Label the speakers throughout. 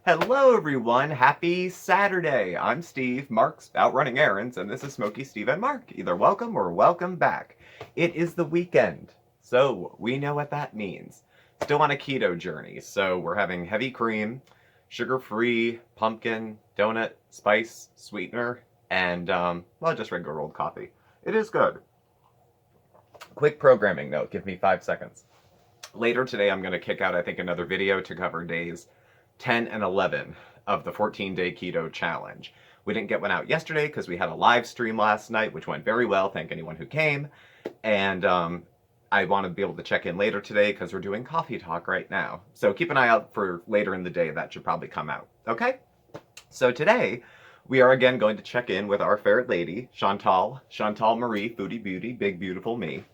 Speaker 1: Hello everyone, happy Saturday. I'm Steve, Mark's out running errands, and this is Smokey, Steve, and Mark. Either welcome or welcome back. It is the weekend, so we know what that means. Still on a keto journey, so we're having heavy cream, sugar-free, pumpkin, donut, spice, sweetener, and, well, just regular old coffee. It is good. Quick programming note, give me 5 seconds. Later today I'm going to kick out, I think, another video to cover days 10 and 11 of the 14-day keto challenge. We didn't get one out yesterday because we had a live stream last night, which went very well. Thank anyone who came. And I want to be able to check in later today because we're doing coffee talk right now. So keep an eye out for later in the day. That should probably come out. Okay? So today, we are again going to check in with our fair lady, Chantal Marie, Foodie Beauty, Big Beautiful Me.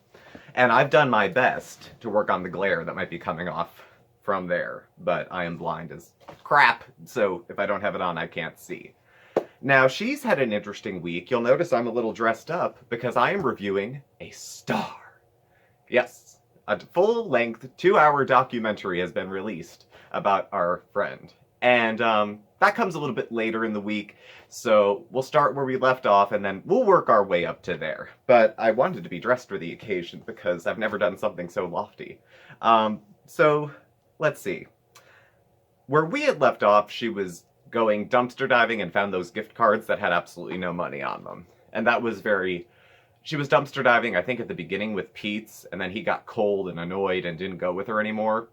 Speaker 1: And I've done my best to work on the glare that might be coming off from there, but I am blind as crap, so if I don't have it on, I can't see. Now, she's had an interesting week. You'll notice I'm a little dressed up because I am reviewing a star. Yes, a full-length 2-hour documentary has been released about our friend. And that comes a little bit later in the week, so we'll start where we left off and then we'll work our way up to there. But I wanted to be dressed for the occasion because I've never done something so lofty. So let's see. Where we had left off, she was going dumpster diving and found those gift cards that had absolutely no money on them. And that was she was dumpster diving, I think, at the beginning with Pete's, and then he got cold and annoyed and didn't go with her anymore.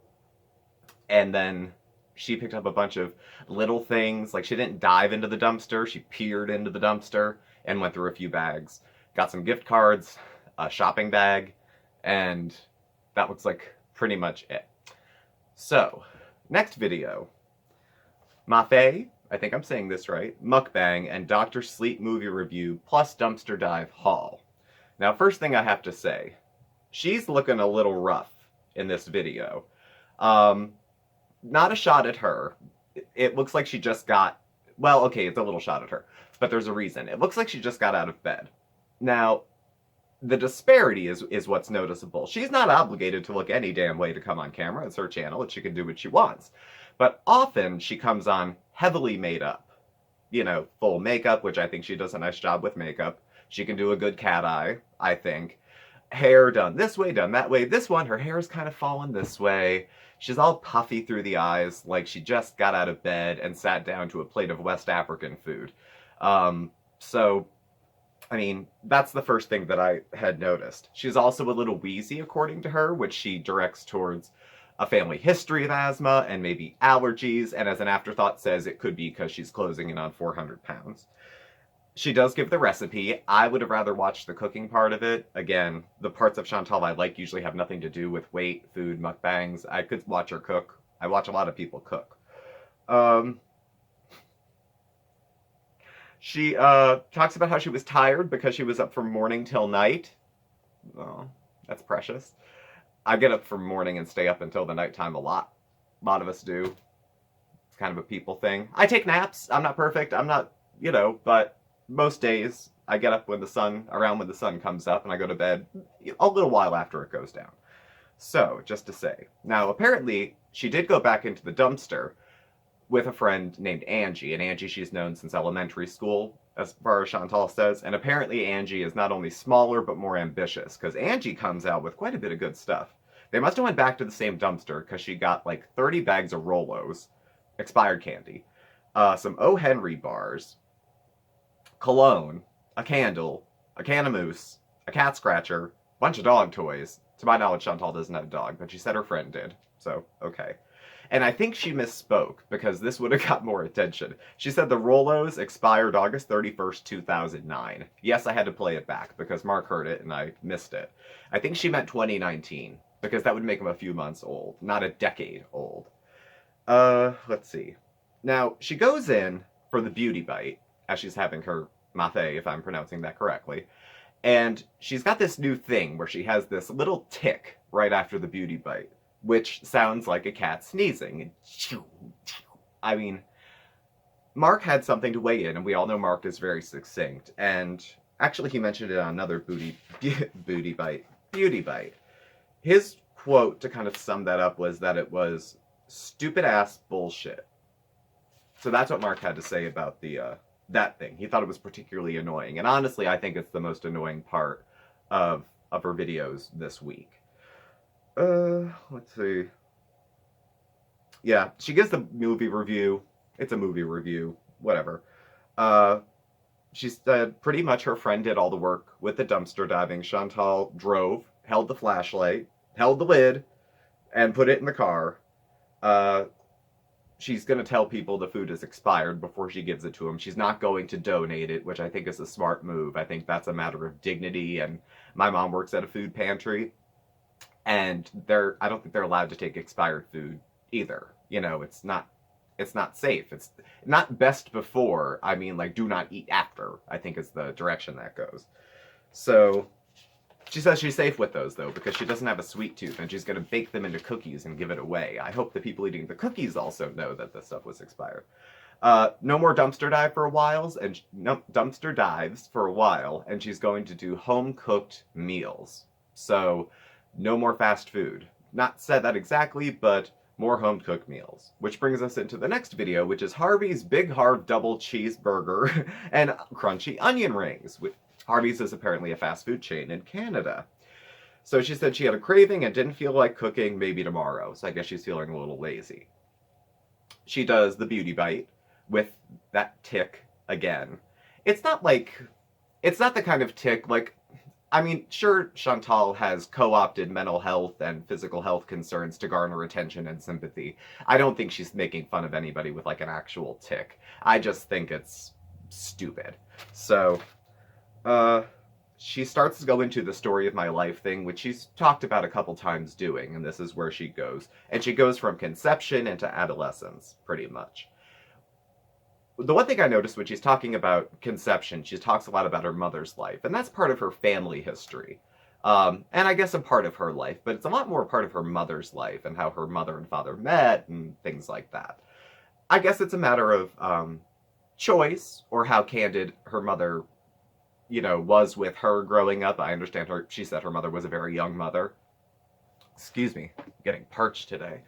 Speaker 1: And then she picked up a bunch of little things. Like, she didn't dive into the dumpster, she peered into the dumpster and went through a few bags. Got some gift cards, a shopping bag, and that looks like pretty much it. So, next video. Mafe, I think I'm saying this right, mukbang, and Dr. Sleep movie review, plus dumpster dive haul. Now, first thing I have to say, she's looking a little rough in this video. Not a shot at her. It looks like she just got, well, okay, it's a little shot at her, but there's a reason. It looks like she just got out of bed. Now, the disparity is what's noticeable. She's not obligated to look any damn way to come on camera. It's her channel, and she can do what she wants. But often, she comes on heavily made up. You know, full makeup, which I think she does a nice job with makeup. She can do a good cat eye, I think. Hair done this way, done that way. This one, her hair is kind of fallen this way. She's all puffy through the eyes, like she just got out of bed and sat down to a plate of West African food. So, I mean, that's the first thing that I had noticed. She's also a little wheezy, according to her, which she directs towards a family history of asthma and maybe allergies, and as an afterthought says it could be because she's closing in on 400 pounds. She does give the recipe. I would have rather watched the cooking part of it. Again, the parts of Chantal I like usually have nothing to do with weight, food, mukbangs. I could watch her cook. I watch a lot of people cook. She talks about how she was tired because she was up from morning till night. Oh, that's precious. I get up from morning and stay up until the nighttime a lot. A lot of us do. It's kind of a people thing. I take naps. I'm not perfect. I'm not, but most days I get up around when the sun comes up, and I go to bed a little while after it goes down. So, just to say. Now, apparently, she did go back into the dumpster with a friend named Angie, and Angie she's known since elementary school, as far as Chantal says, and apparently Angie is not only smaller, but more ambitious, because Angie comes out with quite a bit of good stuff. They must have went back to the same dumpster, because she got like 30 bags of Rolos, expired candy, some O. Henry bars, cologne, a candle, a can of mousse, a cat scratcher, a bunch of dog toys. To my knowledge, Chantal doesn't have a dog, but she said her friend did, so okay. And I think she misspoke, because this would have got more attention. She said the Rolos expired August 31st, 2009. Yes, I had to play it back, because Mark heard it and I missed it. I think she meant 2019, because that would make him a few months old, not a decade old. Let's see. Now, she goes in for the beauty bite, as she's having her mafe, if I'm pronouncing that correctly. And she's got this new thing where she has this little tick right after the beauty bite, which sounds like a cat sneezing. I mean, Mark had something to weigh in, and we all know Mark is very succinct. And actually, he mentioned it on another beauty bite. His quote to kind of sum that up was that it was stupid ass bullshit. So that's what Mark had to say about that thing. He thought it was particularly annoying, and honestly, I think it's the most annoying part of her videos this week. Let's see. Yeah, she gives the movie review. It's a movie review, whatever. Uh, she said pretty much her friend did all the work with the dumpster diving. Chantal drove, held the flashlight, held the lid, and put it in the car. Uh, she's going to tell people the food is expired before she gives it to them. She's not going to donate it, which I think is a smart move. I think that's a matter of dignity, and my mom works at a food pantry, and I don't think they're allowed to take expired food either. You know, it's not safe. It's not best before. I mean, like, do not eat after, I think is the direction that goes. So she says she's safe with those, though, because she doesn't have a sweet tooth, and she's going to bake them into cookies and give it away. I hope the people eating the cookies also know that this stuff was expired. No more dumpster dive for a while, and no, dumpster dives for a while, and she's going to do home-cooked meals. So, no more fast food. Not said that exactly, but more home-cooked meals. Which brings us into the next video, which is Harvey's Big Harv Double Cheeseburger and Crunchy Onion Rings. Harvey's is apparently a fast food chain in Canada. So she said she had a craving and didn't feel like cooking, maybe tomorrow. So I guess she's feeling a little lazy. She does the beauty bite with that tick again. It's not the kind of tick like, I mean, sure, Chantal has co-opted mental health and physical health concerns to garner attention and sympathy. I don't think she's making fun of anybody with like an actual tick. I just think it's stupid. So, she starts to go into the story of my life thing, which she's talked about a couple times doing, and this is where she goes. And she goes from conception into adolescence, pretty much. The one thing I noticed when she's talking about conception, she talks a lot about her mother's life, and that's part of her family history. And I guess a part of her life, but it's a lot more a part of her mother's life and how her mother and father met and things like that. I guess it's a matter of choice, or how candid her mother, you know, was with her growing up. I understand she said her mother was a very young mother. Excuse me, I'm getting parched today.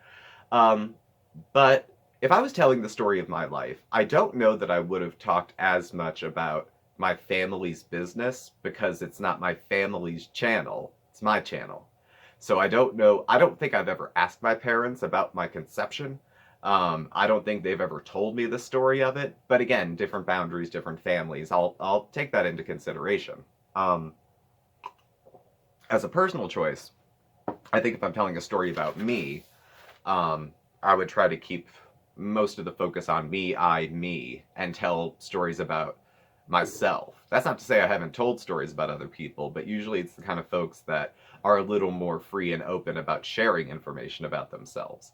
Speaker 1: But if I was telling the story of my life, I don't know that I would have talked as much about my family's business, because it's not my family's channel, it's my channel. So I don't think I've ever asked my parents about my conception. I don't think they've ever told me the story of it, but again, different boundaries, different families. I'll take that into consideration. As a personal choice, I think if I'm telling a story about me, I would try to keep most of the focus on me, and tell stories about myself. That's not to say I haven't told stories about other people, but usually it's the kind of folks that are a little more free and open about sharing information about themselves.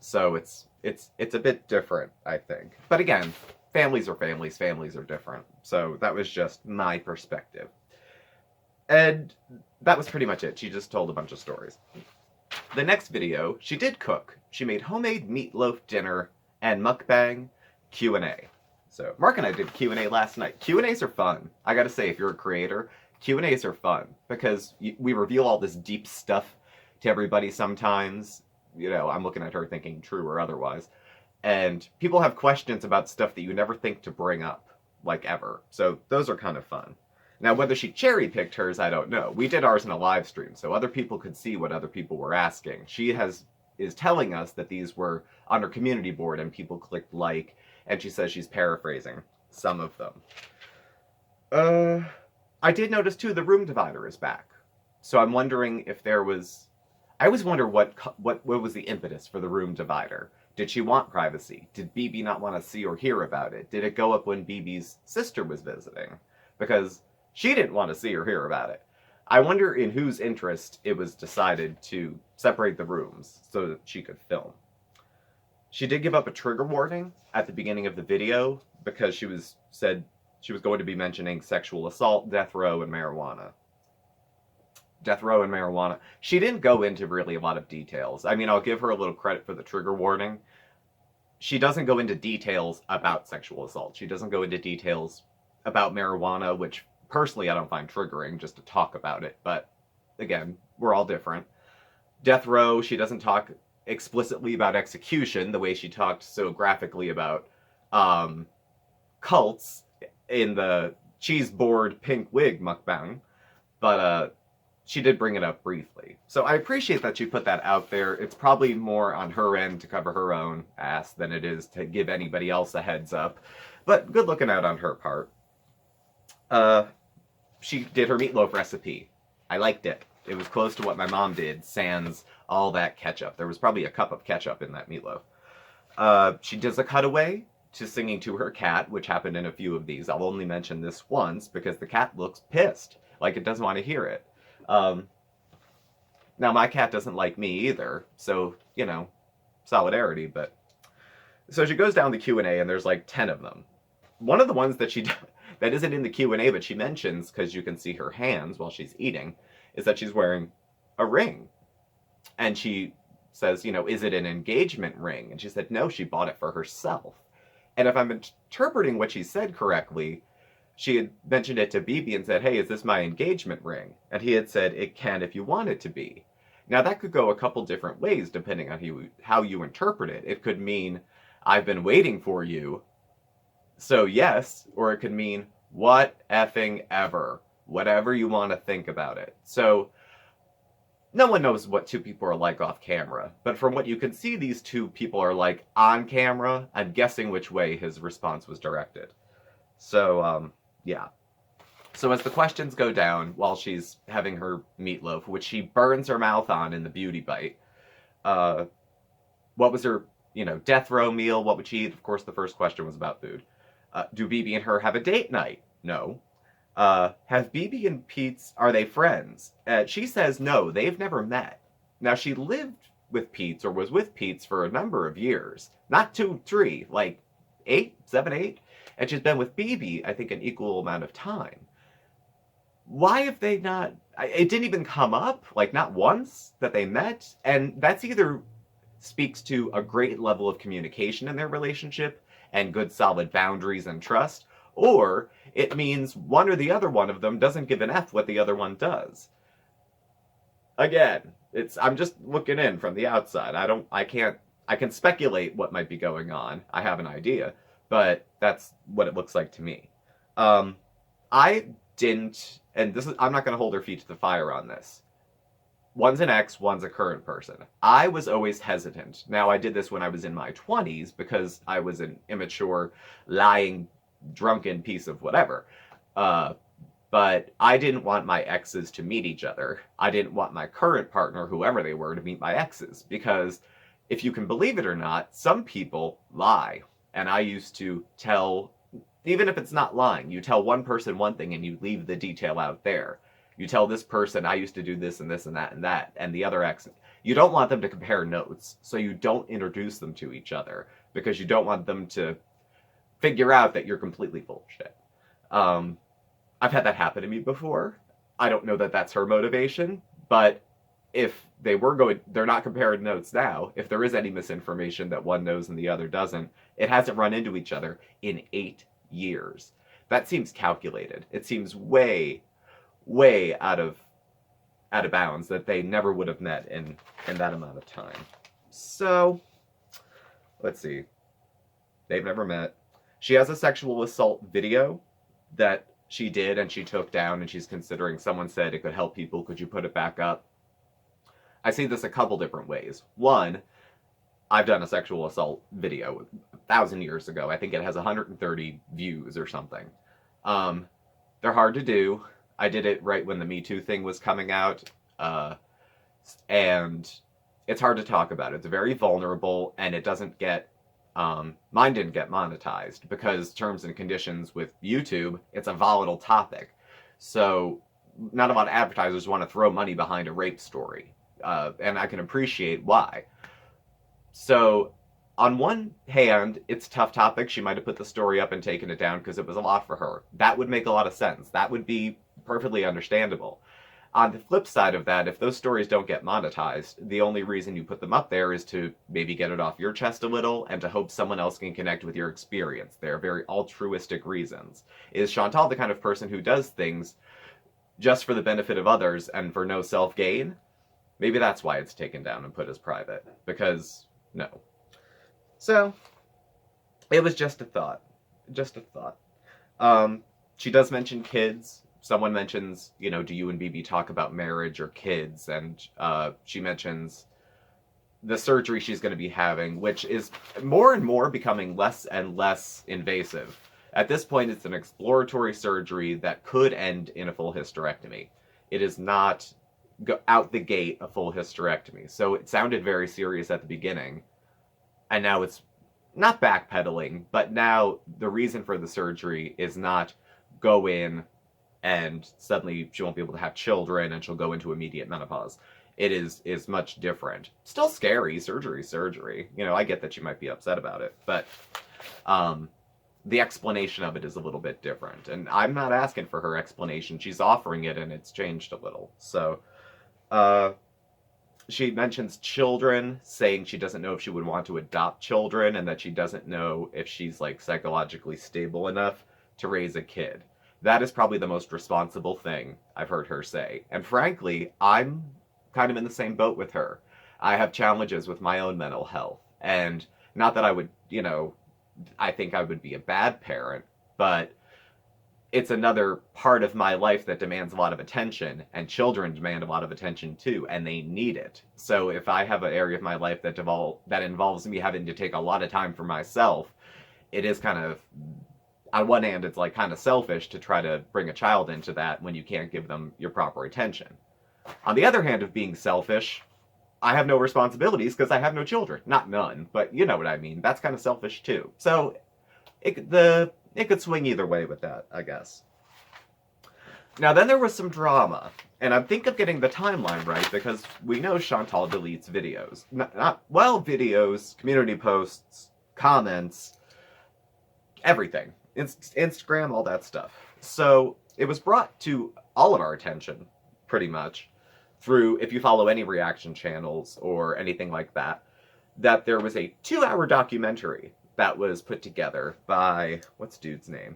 Speaker 1: So it's a bit different, I think. But again, families are families, families are different. So that was just my perspective. And that was pretty much it. She just told a bunch of stories. The next video, she did cook. She made homemade meatloaf dinner and mukbang Q&A. So Mark and I did Q&A last night. Q&As are fun. I gotta say, if you're a creator, Q&As are fun because we reveal all this deep stuff to everybody sometimes. You know, I'm looking at her thinking true or otherwise. And people have questions about stuff that you never think to bring up, like ever. So those are kind of fun. Now, whether she cherry-picked hers, I don't know. We did ours in a live stream, so other people could see what other people were asking. She is telling us that these were on her community board and people clicked like, and she says she's paraphrasing some of them. I did notice, too, the room divider is back. So I'm wondering if there was... I always wonder what was the impetus for the room divider. Did she want privacy? Did BB not want to see or hear about it? Did it go up when BB's sister was visiting? Because she didn't want to see or hear about it. I wonder in whose interest it was decided to separate the rooms so that she could film. She did give up a trigger warning at the beginning of the video because she said she was going to be mentioning sexual assault, death row, and marijuana. Death row and marijuana. She didn't go into really a lot of details. I mean, I'll give her a little credit for the trigger warning. She doesn't go into details about sexual assault. She doesn't go into details about marijuana, which personally I don't find triggering just to talk about it. But again, we're all different. Death row, she doesn't talk explicitly about execution the way she talked so graphically about cults in the cheese board pink wig mukbang, but she did bring it up briefly. So I appreciate that she put that out there. It's probably more on her end to cover her own ass than it is to give anybody else a heads up, but good looking out on her part. She did her meatloaf recipe. I liked it. It was close to what my mom did, sans all that ketchup. There was probably a cup of ketchup in that meatloaf. She does a cutaway to singing to her cat, which happened in a few of these. I'll only mention this once because the cat looks pissed, like it doesn't want to hear it. Now, my cat doesn't like me either, so, you know, solidarity, but... So she goes down the Q&A, and there's like 10 of them. One of the ones that that isn't in the Q&A, but she mentions, because you can see her hands while she's eating, is that she's wearing a ring. And she says, you know, is it an engagement ring? And she said, no, she bought it for herself. And if I'm interpreting what she said correctly, she had mentioned it to BB and said, hey, is this my engagement ring? And he had said, it can if you want it to be. Now, that could go a couple different ways depending on how you interpret it. It could mean, I've been waiting for you, so yes, or it could mean, what effing ever. Whatever you want to think about it. So, no one knows what two people are like off camera, but from what you can see these two people are like on camera, I'm guessing which way his response was directed. So, yeah. So as the questions go down while she's having her meatloaf, which she burns her mouth on in the beauty bite, what was her, you know, death row meal? What would she eat? Of course, the first question was about food. Do BB and her have a date night? No. Have BB and Pete's, are they friends? She says no, they've never met. Now, she lived with Pete's, or was with Pete's, for a number of years. Not 2, 3, like 7, 8. And she's been with BB, I think, an equal amount of time. Why have they not... It didn't even come up, like, not once, that they met. And that's either speaks to a great level of communication in their relationship, and good solid boundaries and trust, or it means one or the other one of them doesn't give an F what the other one does. Again, I'm just looking in from the outside. I can speculate what might be going on. I have an idea, but that's what it looks like to me. I didn't, and I'm not going to hold her feet to the fire on this. One's an ex, one's a current person. I was always hesitant. Now, I did this when I was in my 20s because I was an immature, lying, drunken piece of whatever. But I didn't want my exes to meet each other. I didn't want my current partner, whoever they were, to meet my exes. Because if you can believe it or not, some people lie. And I used to tell, even if it's not lying, you tell one person one thing and you leave the detail out there. You tell this person, I used to do this and this and that, and the other ex. You don't want them to compare notes, so you don't introduce them to each other, because you don't want them to figure out that you're completely full of shit. I've had that happen to me before. I don't know that that's her motivation, but if they're not comparing notes now. If there is any misinformation that one knows and the other doesn't, it hasn't run into each other in 8 years. That seems calculated. It seems way out of bounds that they never would have met in that amount of time. So, let's see. They've never met. She has a sexual assault video that she did and she took down, and she's considering, someone said it could help people, could you put it back up? I see this a couple different ways. One, I've done a sexual assault video 1,000 years ago. I think it has 130 views or something. They're hard to do. I did it right when the Me Too thing was coming out, and it's hard to talk about. It's very vulnerable, and it doesn't get, mine didn't get monetized, because terms and conditions with YouTube, it's a volatile topic. So not a lot of advertisers want to throw money behind a rape story, and I can appreciate why. So on one hand, it's a tough topic. She might have put the story up and taken it down because it was a lot for her. That would make a lot of sense. That would be perfectly understandable. On the flip side of that, if those stories don't get monetized, the only reason you put them up there is to maybe get it off your chest a little and to hope someone else can connect with your experience. They're very altruistic reasons. Is Chantal the kind of person who does things just for the benefit of others and for no self-gain? Maybe that's why it's taken down and put as private. Because, no. So, it was just a thought. Just a thought. She does mention kids. Someone mentions, you know, do you and BB talk about marriage or kids? And she mentions the surgery she's going to be having, which is more and more becoming less and less invasive. At this point, it's an exploratory surgery that could end in a full hysterectomy. It is not out the gate a full hysterectomy. So it sounded very serious at the beginning, and now it's not backpedaling, but now the reason for the surgery is not go in and suddenly she won't be able to have children and she'll go into immediate menopause. It is much different. Still scary, surgery. You know, I get that you might be upset about it, but the explanation of it is a little bit different. And I'm not asking for her explanation. She's offering it, and it's changed a little. So, she mentions children, saying she doesn't know if she would want to adopt children, and that she doesn't know if she's, like, psychologically stable enough to raise a kid. That is probably the most responsible thing I've heard her say. And frankly, I'm kind of in the same boat with her. I have challenges with my own mental health. And not that I would, you know, I think I would be a bad parent, but it's another part of my life that demands a lot of attention, and children demand a lot of attention too, and they need it. So if I have an area of my life that involves me having to take a lot of time for myself, it is kind of, on one hand, it's like kind of selfish to try to bring a child into that when you can't give them your proper attention. On the other hand of being selfish, I have no responsibilities because I have no children. Not none, but you know what I mean. That's kind of selfish too. So it could swing either way with that, I guess. Now then there was some drama, and I think of getting the timeline right because we know Chantal deletes videos. Videos, community posts, comments, everything. Instagram, all that stuff. So it was brought to all of our attention, pretty much, through, if you follow any reaction channels or anything like that, that there was a 2-hour documentary that was put together by, what's dude's name?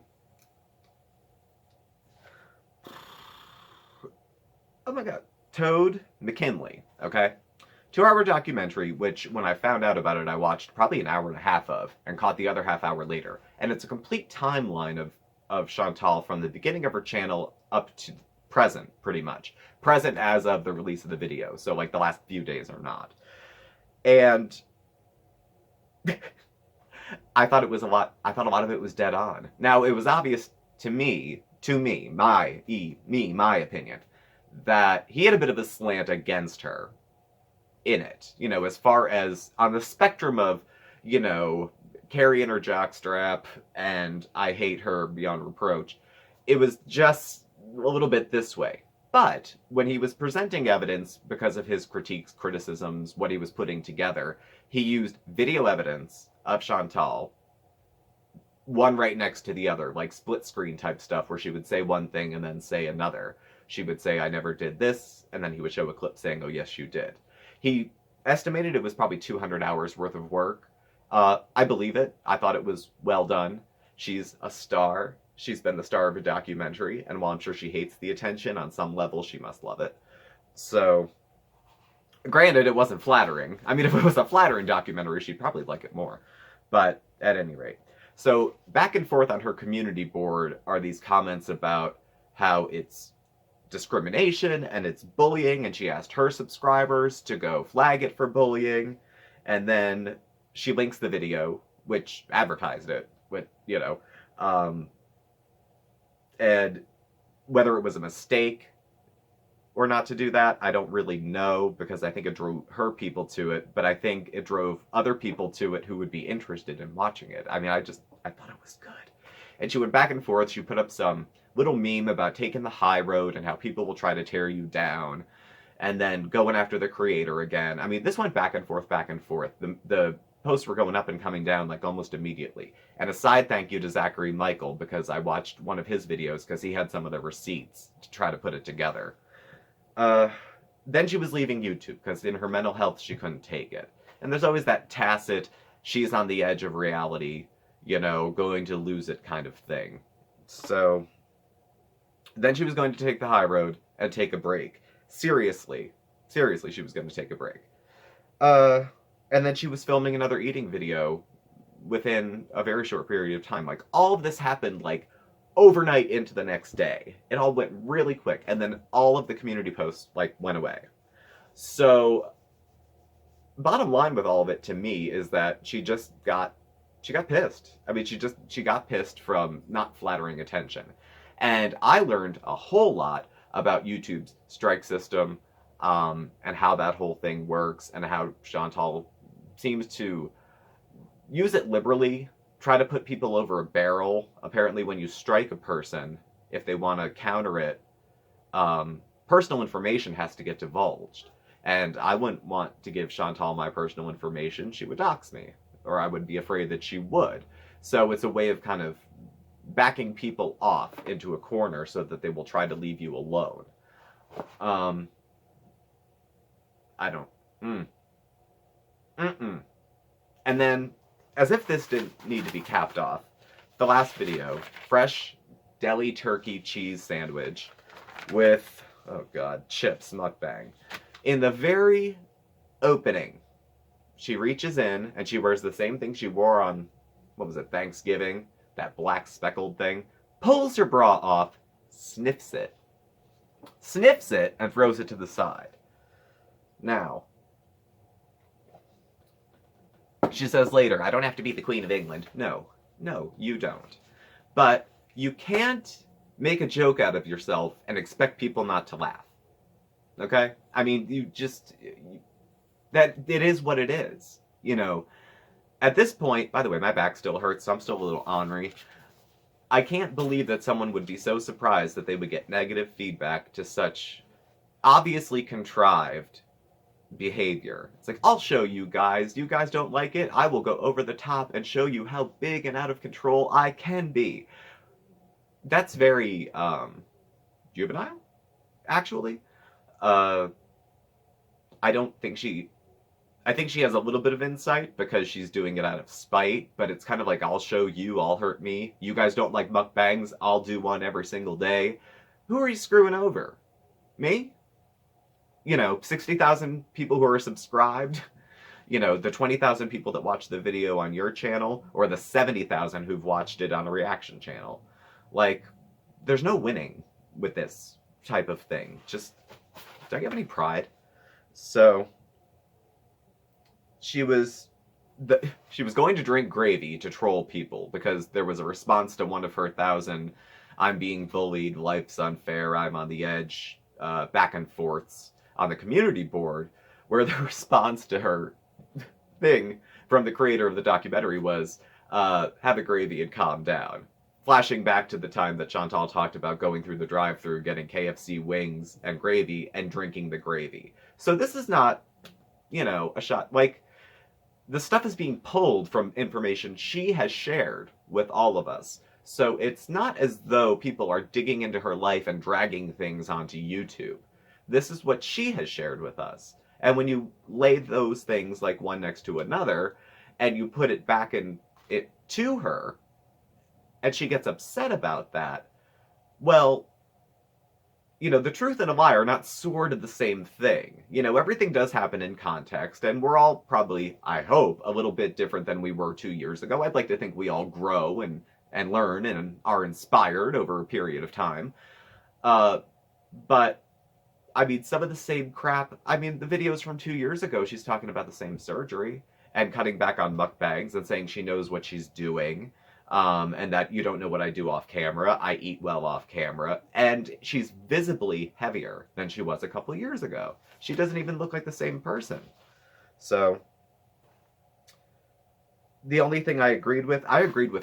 Speaker 1: Oh my god. Toad McKinley, okay? 2-hour documentary, which when I found out about it, I watched probably an hour and a half of, and caught the other half hour later. And it's a complete timeline of Chantal from the beginning of her channel up to present, pretty much. Present as of the release of the video, so like the last few days or not. And I thought a lot of it was dead on. Now, it was obvious to me, my opinion, that he had a bit of a slant against her in it. You know, as far as on the spectrum of, you know, carrying her jockstrap and I hate her beyond reproach, it was just a little bit this way. But when he was presenting evidence because of his criticisms, what he was putting together, he used video evidence of Chantal, one right next to the other, like split screen type stuff where she would say one thing and then say another. She would say, I never did this, and then he would show a clip saying, oh yes, you did. He estimated it was probably 200 hours worth of work. I believe it. I thought it was well done. She's a star. She's been the star of a documentary, and while I'm sure she hates the attention, on some level she must love it. So, granted, it wasn't flattering. I mean, if it was a flattering documentary, she'd probably like it more. But, at any rate. So, back and forth on her community board are these comments about how it's discrimination and it's bullying, and she asked her subscribers to go flag it for bullying, and then she links the video, which advertised it, with, you know, and whether it was a mistake or not to do that, I don't really know, because I think it drew her people to it, but I think it drove other people to it who would be interested in watching it. I mean, I thought it was good. And she went back and forth. She put up some little meme about taking the high road and how people will try to tear you down, and then going after the creator again. I mean, this went back and forth, back and forth. The posts were going up and coming down like almost immediately. And a side thank you to Zachary Michael, because I watched one of his videos because he had some of the receipts to try to put it together. Then she was leaving YouTube because in her mental health she couldn't take it. And there's always that tacit, she's on the edge of reality, you know, going to lose it kind of thing. So then she was going to take the high road and take a break. Seriously, she was going to take a break. And then she was filming another eating video within a very short period of time. Like, all of this happened, like, overnight into the next day. It all went really quick, and then all of the community posts, like, went away. So, bottom line with all of it to me is that she got pissed. I mean, she got pissed from not flattering attention. And I learned a whole lot about YouTube's strike system, and how that whole thing works, and how Chantal seems to use it liberally, try to put people over a barrel. Apparently, when you strike a person, if they want to counter it, personal information has to get divulged. And I wouldn't want to give Chantal my personal information. She would dox me, or I would be afraid that she would. So it's a way of kind of backing people off into a corner so that they will try to leave you alone. I don't. And then, as if this didn't need to be capped off, the last video, fresh deli turkey cheese sandwich with, oh god, chips mukbang. In the very opening, she reaches in and she wears the same thing she wore on, what was it, Thanksgiving? That black speckled thing. Pulls her bra off, sniffs it, and throws it to the side. Now, she says later, I don't have to be the Queen of England. No, you don't. But you can't make a joke out of yourself and expect people not to laugh. Okay? I mean, that it is what it is. You know, at this point, by the way, my back still hurts, so I'm still a little ornery. I can't believe that someone would be so surprised that they would get negative feedback to such obviously contrived behavior. It's like, I'll show you guys. You guys don't like it? I will go over the top and show you how big and out of control I can be. That's very, juvenile, actually. I think she has a little bit of insight because she's doing it out of spite, but it's kind of like, I'll show you, I'll hurt me. You guys don't like mukbangs, I'll do one every single day. Who are you screwing over? Me? 60,000 people who are subscribed? The 20,000 people that watch the video on your channel, or the 70,000 who've watched it on a reaction channel. Like, there's no winning with this type of thing. Just, do I have any pride? So, she was going to drink gravy to troll people because there was a response to one of her 1,000 I'm being bullied, life's unfair, I'm on the edge, back and forths on the community board, where the response to her thing from the creator of the documentary was, have a gravy and calm down. Flashing back to the time that Chantal talked about going through the drive-thru, getting KFC wings and gravy, and drinking the gravy. So this is not, a shot. Like, the stuff is being pulled from information she has shared with all of us. So it's not as though people are digging into her life and dragging things onto YouTube. This is what she has shared with us. And when you lay those things like one next to another, and you put it back in it to her, and she gets upset about that, well, the truth and a lie are not sort of the same thing. Everything does happen in context, and we're all probably, I hope, a little bit different than we were 2 years ago. I'd like to think we all grow and learn and are inspired over a period of time. But, I mean, some of the same crap, the videos from 2 years ago, she's talking about the same surgery, and cutting back on mukbangs, and saying she knows what she's doing. And that you don't know what I do off camera. I eat well off camera. And she's visibly heavier than she was a couple years ago. She doesn't even look like the same person. So, the only thing I agreed with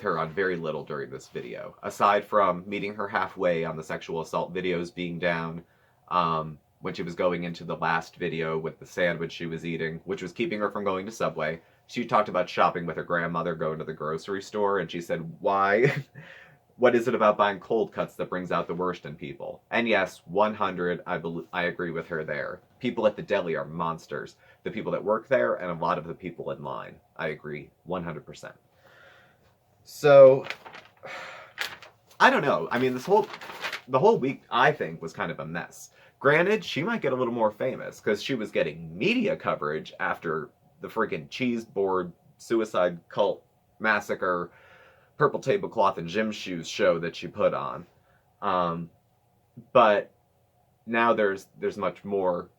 Speaker 1: her on very little during this video. Aside from meeting her halfway on the sexual assault videos being down, when she was going into the last video with the sandwich she was eating, which was keeping her from going to Subway. She talked about shopping with her grandmother, going to the grocery store, and she said, why? What is it about buying cold cuts that brings out the worst in people? And yes, 100, I agree with her there. People at the deli are monsters. The people that work there, and a lot of the people in line. I agree 100%. So, I don't know. The whole week, I think, was kind of a mess. Granted, she might get a little more famous, because she was getting media coverage after the freaking cheese board suicide cult massacre, purple tablecloth and gym shoes show that she put on. But now there's much more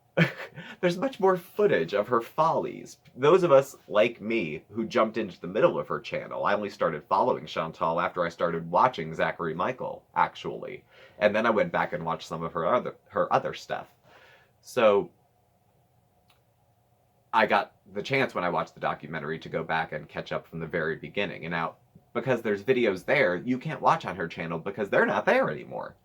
Speaker 1: there's much more footage of her follies. Those of us like me who jumped into the middle of her channel, I only started following Chantal after I started watching Zachary Michael, actually. And then I went back and watched some of her other stuff. So I got the chance when I watched the documentary to go back and catch up from the very beginning. And now, because there's videos there you can't watch on her channel because they're not there anymore.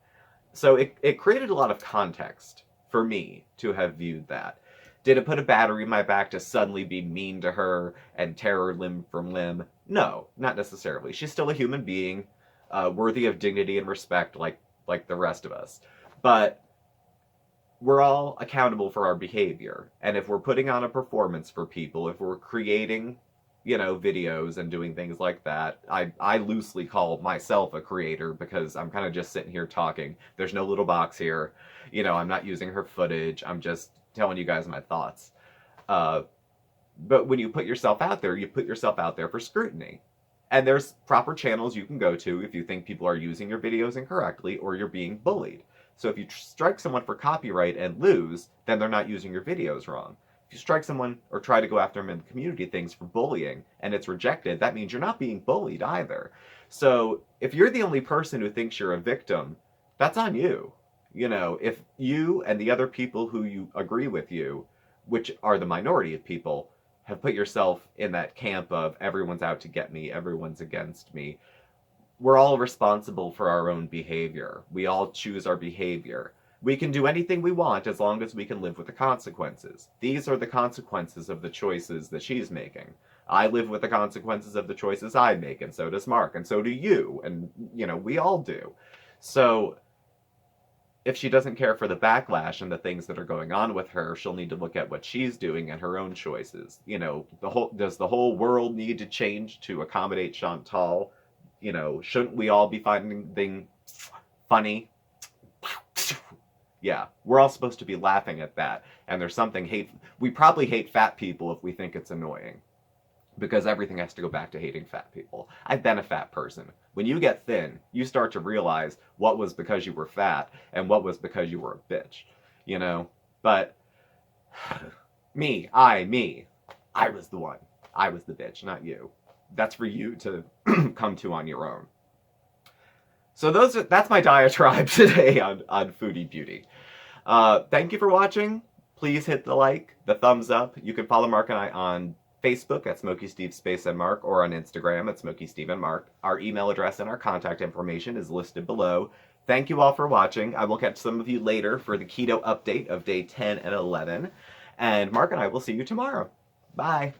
Speaker 1: So it created a lot of context for me to have viewed that. Did it put a battery in my back to suddenly be mean to her and tear her limb from limb? No, not necessarily. She's still a human being, worthy of dignity and respect like the rest of us. But we're all accountable for our behavior. And if we're putting on a performance for people, if we're creating, videos and doing things like that, I loosely call myself a creator because I'm kind of just sitting here talking. There's no little box here. I'm not using her footage. I'm just telling you guys my thoughts. But when you put yourself out there, you put yourself out there for scrutiny. And there's proper channels you can go to if you think people are using your videos incorrectly or you're being bullied. So if you strike someone for copyright and lose, then they're not using your videos wrong. If you strike someone or try to go after them in community things for bullying and it's rejected, that means you're not being bullied either. So if you're the only person who thinks you're a victim, that's on you. If you and the other people who you agree with you, which are the minority of people, have put yourself in that camp of everyone's out to get me, everyone's against me, we're all responsible for our own behavior. We all choose our behavior. We can do anything we want as long as we can live with the consequences. These are the consequences of the choices that she's making. I live with the consequences of the choices I make, and so does Mark, and so do you, and, we all do. So if she doesn't care for the backlash and the things that are going on with her, she'll need to look at what she's doing and her own choices. Does the whole world need to change to accommodate Chantal? Shouldn't we all be finding things funny? Yeah, we're all supposed to be laughing at that. And there's something hateful. We probably hate fat people if we think it's annoying. Because everything has to go back to hating fat people. I've been a fat person. When you get thin, you start to realize what was because you were fat and what was because you were a bitch. But me, I was the one. I was the bitch, not you. That's for you to come to on your own. So that's my diatribe today on Foodie Beauty. Thank you for watching. Please hit the like, the thumbs up. You can follow Mark and I on Facebook at SmokeySteveAndMarc or on Instagram at SmokeySteveAndMarc. Our email address and our contact information is listed below. Thank you all for watching. I will catch some of you later for the keto update of day 10 and 11. And Mark and I will see you tomorrow. Bye.